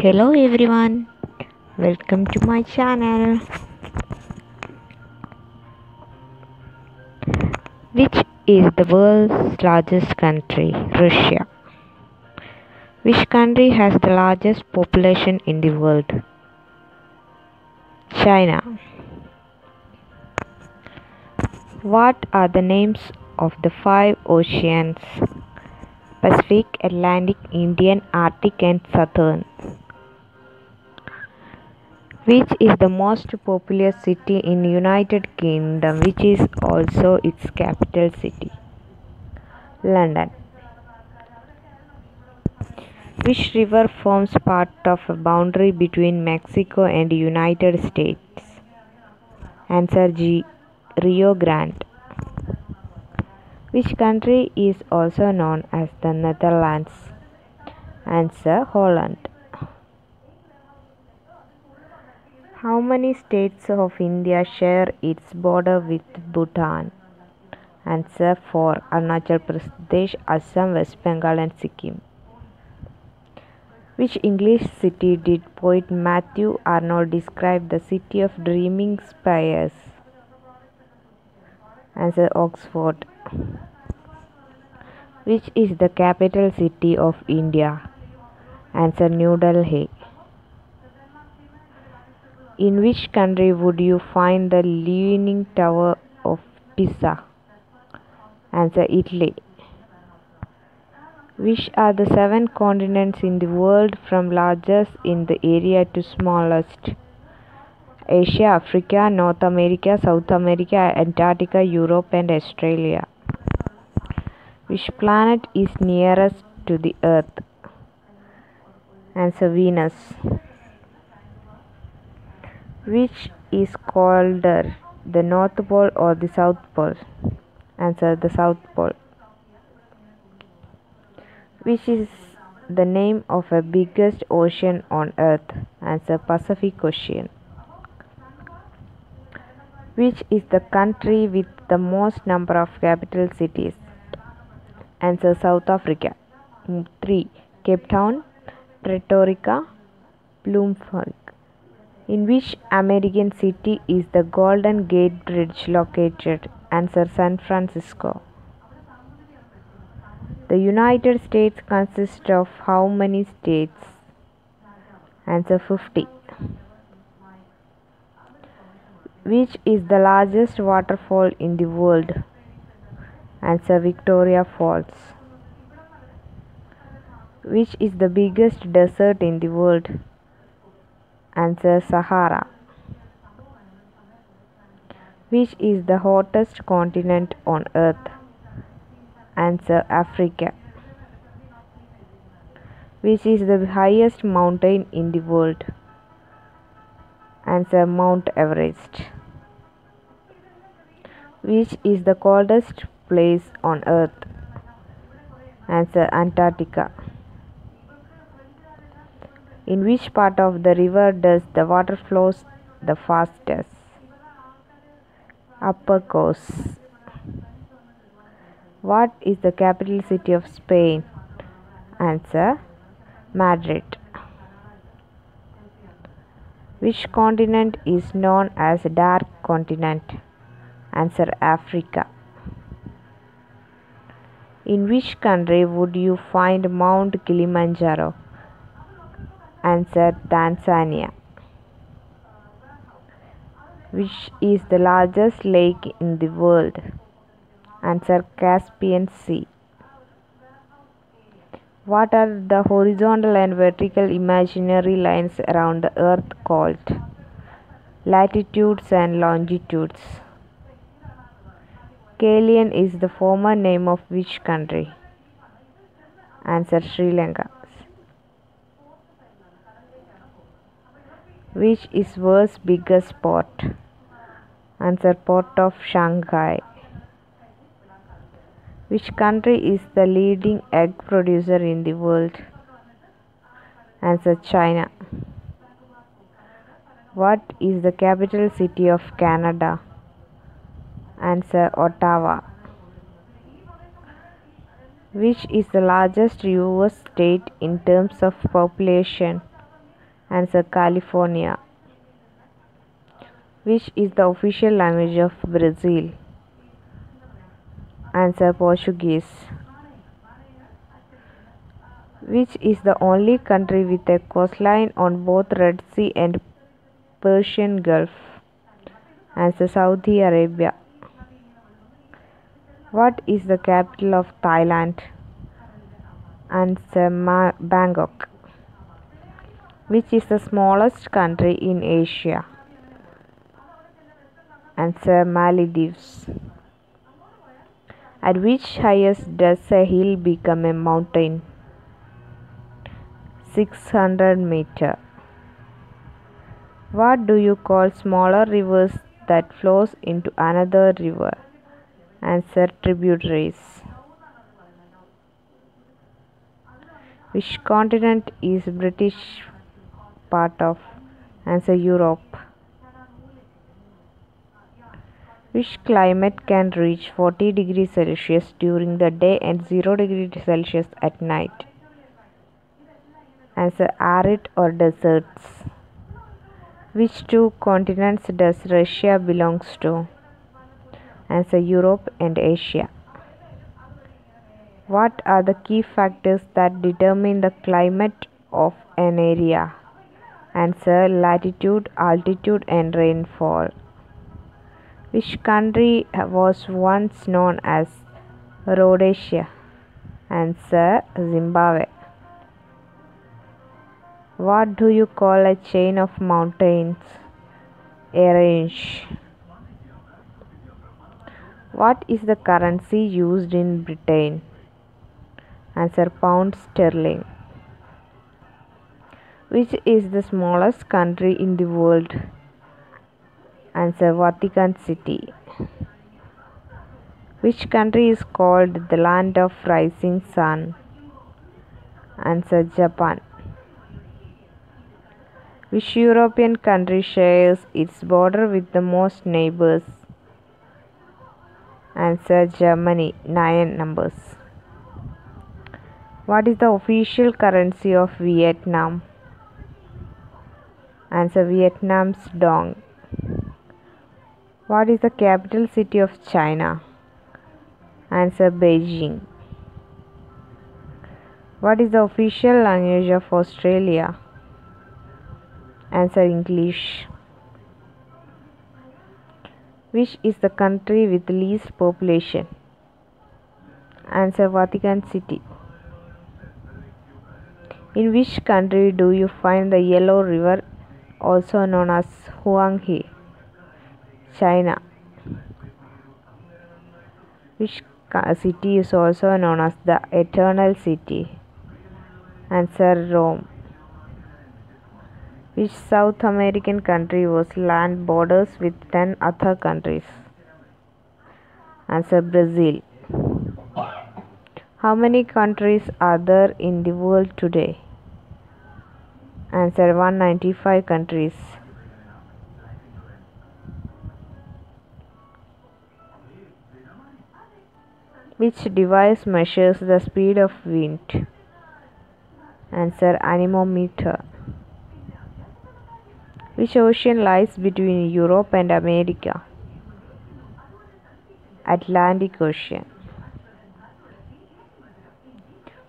Hello everyone, welcome to my channel. Which is the world's largest country? Russia. Which country has the largest population in the world? China. What are the names of the five oceans? Pacific, Atlantic, Indian, Arctic and Southern. Which is the most populous city in United Kingdom, which is also its capital city? London. Which river forms part of a boundary between Mexico and the United States? Answer G. Rio Grande. Which country is also known as the Netherlands? Answer Holland. How many states of India share its border with Bhutan? Answer 4. Arunachal Pradesh, Assam, West Bengal and Sikkim. Which English city did poet Matthew Arnold describe the city of dreaming spires? Answer Oxford. Which is the capital city of India? Answer New Delhi. In which country would you find the Leaning Tower of Pisa? Answer Italy. Which are the 7 continents in the world from largest in the area to smallest? Asia, Africa, North America, South America, Antarctica, Europe and Australia. Which planet is nearest to the Earth? Answer Venus. Which is colder, the North Pole or the South Pole? Answer the South Pole. Which is the name of the biggest ocean on Earth? Answer Pacific Ocean. Which is the country with the most number of capital cities? Answer South Africa. 3. Cape Town, Pretoria, Bloemfontein. In which American city is the Golden Gate Bridge located? Answer San Francisco. The United States consists of how many states? Answer 50. Which is the largest waterfall in the world? Answer Victoria Falls. Which is the biggest desert in the world? Answer Sahara. Which is the hottest continent on Earth? Answer Africa. Which is the highest mountain in the world? Answer Mount Everest. Which is the coldest place on Earth? Answer Antarctica. In which part of the river does the water flows the fastest? Upper course. What is the capital city of Spain? Answer Madrid. Which continent is known as Dark Continent? Answer Africa. In which country would you find Mount Kilimanjaro? Answer Tanzania. Which is the largest lake in the world? Answer Caspian Sea. What are the horizontal and vertical imaginary lines around the Earth called? Latitudes and longitudes. Kalian is the former name of which country? Answer Sri Lanka. Which is world's biggest port? Answer Port of Shanghai. Which country is the leading egg producer in the world? Answer China. What is the capital city of Canada? Answer Ottawa. Which is the largest US state in terms of population? Answer California. Which is the official language of Brazil? Answer Portuguese. Which is the only country with a coastline on both Red Sea and Persian Gulf? Answer Saudi Arabia. What is the capital of Thailand? Answer Bangkok. Which is the smallest country in Asia? Answer Maldives. At which highest does a hill become a mountain? 600 meter. What do you call smaller rivers that flows into another river? Answer tributaries. Which continent is British part of? Answer Europe. Which climate can reach 40 degrees Celsius during the day and 0 degrees Celsius at night? Answer arid or deserts. Which two continents does Russia belongs to? Answer Europe and Asia. What are the key factors that determine the climate of an area? Answer latitude, altitude and rainfall. Which country was once known as Rhodesia? Answer Zimbabwe. What do you call a chain of mountains? A range. What is the currency used in Britain? Answer pound sterling. Which is the smallest country in the world? Answer Vatican City. Which country is called the land of rising sun? Answer Japan. Which European country shares its border with the most neighbors? Answer Germany, 9 numbers. What is the official currency of Vietnam? Answer Vietnam's dong. What is the capital city of China? Answer Beijing. What is the official language of Australia? Answer English. Which is the country with least population? Answer Vatican City. In which country do you find the Yellow River, also known as Huanghe? China. Which city is also known as the Eternal City? Answer Rome. Which South American country was land borders with 10 other countries? Answer Brazil. How many countries are there in the world today? Answer 195 countries. Which device measures the speed of wind? Answer anemometer. Which ocean lies between Europe and America? Atlantic Ocean.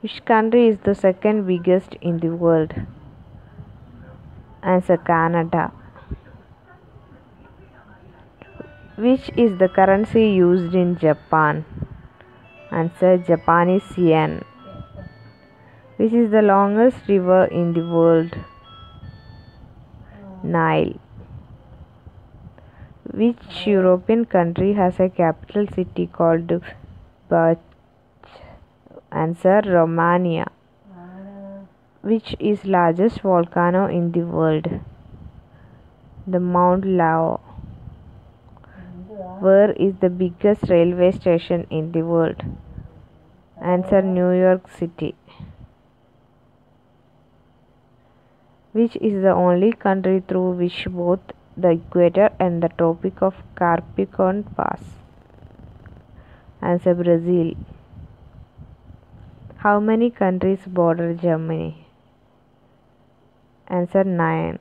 Which country is the second biggest in the world? Answer Canada. Which is the currency used in Japan? Answer Japanese yen. Which is the longest river in the world? Nile. Which European country has a capital city called Bucharest? Answer Romania. Which is largest volcano in the world? The Mount Lao. Where is the biggest railway station in the world? Answer New York City. Which is the only country through which both the equator and the Tropic of Capricorn pass? Answer Brazil. How many countries border Germany? Answer 9.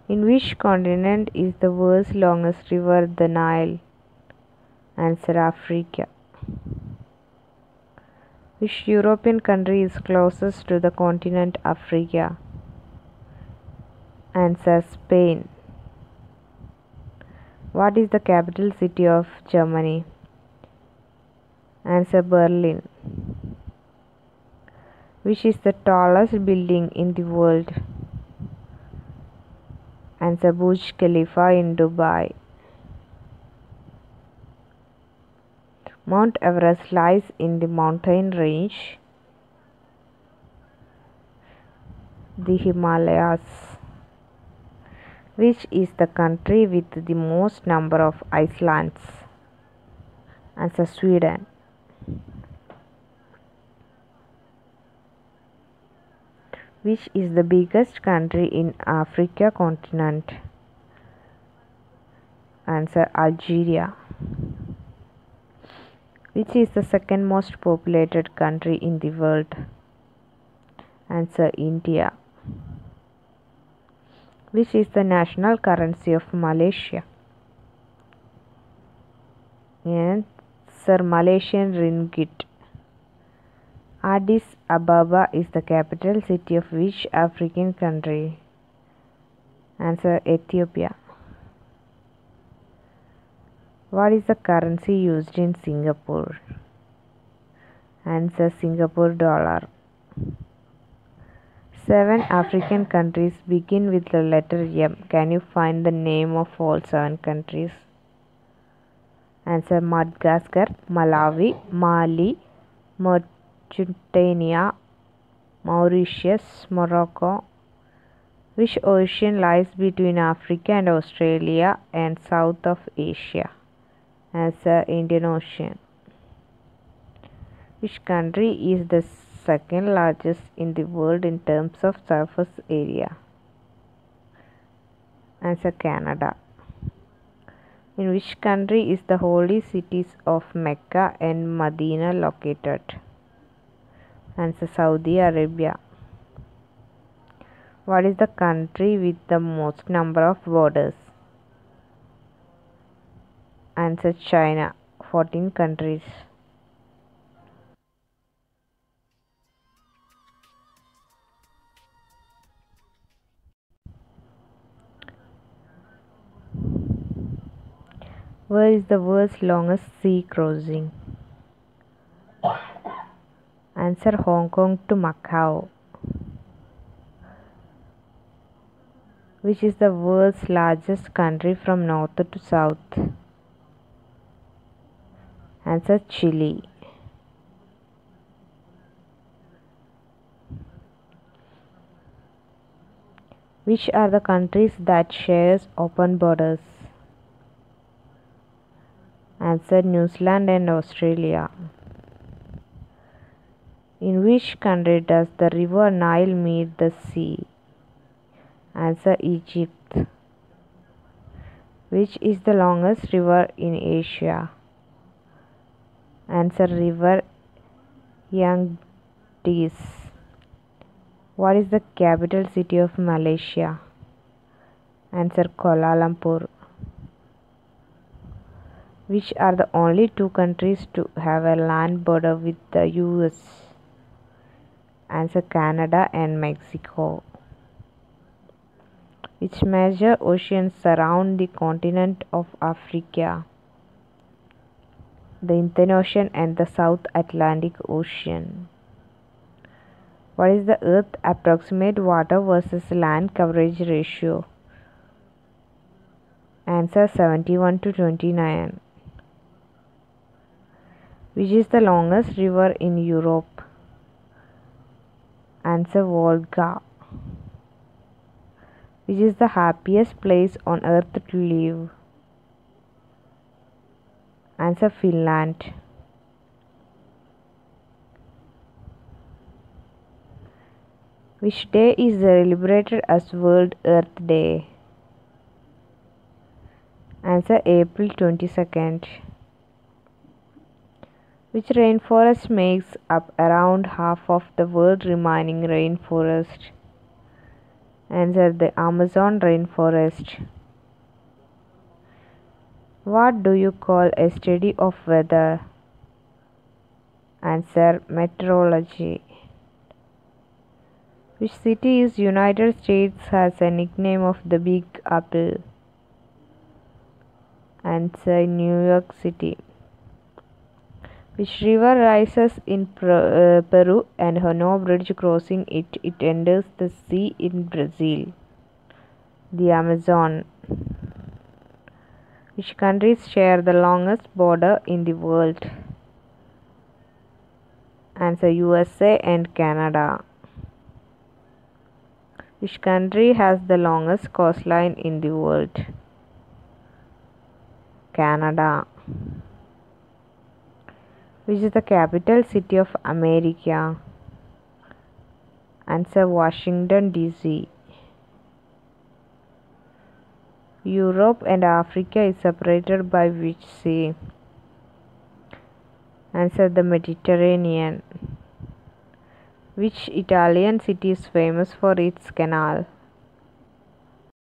In which continent is the world's longest river, the Nile? Answer Africa. Which European country is closest to the continent Africa? Answer Spain. What is the capital city of Germany? Answer Berlin. Which is the tallest building in the world? Answer Burj Khalifa in Dubai. Mount Everest lies in the mountain range, the Himalayas. Which is the country with the most number of islands? Answer Sweden. Which is the biggest country in Africa continent? Answer Algeria. Which is the second most populated country in the world? Answer India. Which is the national currency of Malaysia? Answer Malaysian ringgit. Addis Ababa is the capital city of which African country? Answer Ethiopia. What is the currency used in Singapore? Answer Singapore dollar. 7 African countries begin with the letter M. Can you find the name of all 7 countries? Answer Madagascar, Malawi, Mali, Mauritania, Mauritius, Morocco. Which ocean lies between Africa and Australia and south of Asia? Answer Indian Ocean. Which country is the second largest in the world in terms of surface area? Answer Canada. In which country is the holy cities of Mecca and Medina located? Answer Saudi Arabia. What is the country with the most number of borders? Answer China, 14 countries. Where is the world's longest sea crossing? Answer Hong Kong to Macau. Which is the world's largest country from north to south? Answer Chile. Which are the countries that shares open borders? Answer New Zealand and Australia. In which country does the river Nile meet the sea? Answer Egypt. Which is the longest river in Asia? Answer River Yangtze. What is the capital city of Malaysia? Answer Kuala Lumpur. Which are the only 2 countries to have a land border with the US? Answer Canada and Mexico. Which major oceans surround the continent of Africa? The Indian Ocean and the South Atlantic Ocean. What is the Earth's approximate water versus land coverage ratio? Answer 71 to 29. Which is the longest river in Europe? Answer Volga. Which is the happiest place on earth to live? Answer Finland. Which day is celebrated as World Earth Day? Answer April 22nd. Which rainforest makes up around half of the world's remaining rainforest? Answer: the Amazon rainforest. What do you call a study of weather? Answer: meteorology. Which city in United States has a nickname of the Big Apple? Answer: New York City. Which river rises in Peru and has no bridge crossing it? It enters the sea in Brazil. The Amazon. Which countries share the longest border in the world? Answer: USA and Canada. Which country has the longest coastline in the world? Canada. Which is the capital city of America? Answer: Washington, D.C. Europe and Africa is separated by which sea? Answer: the Mediterranean. Which Italian city is famous for its canal?